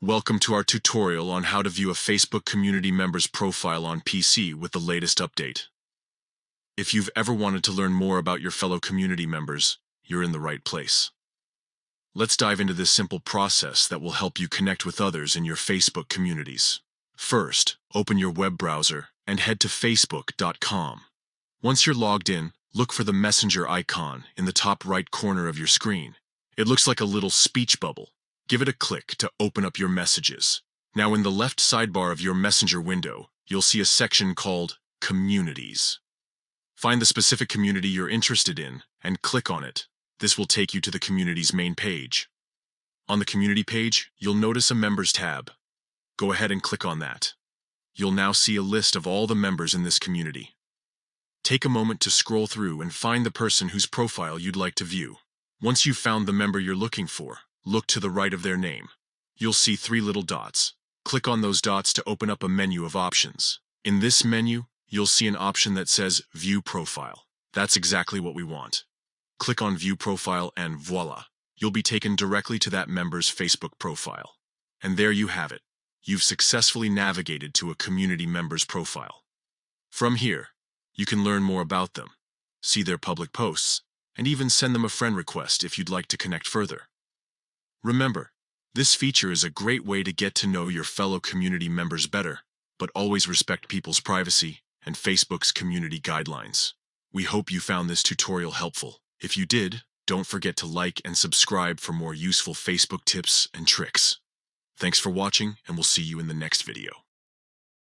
Welcome to our tutorial on how to view a Facebook community member's profile on PC with the latest update. If you've ever wanted to learn more about your fellow community members, you're in the right place. Let's dive into this simple process that will help you connect with others in your Facebook communities. First, open your web browser and head to facebook.com. Once you're logged in, look for the messenger icon in the top right corner of your screen. It looks like a little speech bubble. Give it a click to open up your messages. Now in the left sidebar of your Messenger window, you'll see a section called Communities. Find the specific community you're interested in and click on it. This will take you to the community's main page. On the community page, you'll notice a Members tab. Go ahead and click on that. You'll now see a list of all the members in this community. Take a moment to scroll through and find the person whose profile you'd like to view. Once you've found the member you're looking for, look to the right of their name. You'll see 3 little dots. Click on those dots to open up a menu of options. In this menu, you'll see an option that says View Profile. That's exactly what we want. Click on View Profile and voila! You'll be taken directly to that member's Facebook profile. And there you have it. You've successfully navigated to a community member's profile. From here, you can learn more about them, see their public posts, and even send them a friend request if you'd like to connect further. Remember, this feature is a great way to get to know your fellow community members better, but always respect people's privacy and Facebook's community guidelines. We hope you found this tutorial helpful. If you did, don't forget to like and subscribe for more useful Facebook tips and tricks. Thanks for watching, and we'll see you in the next video.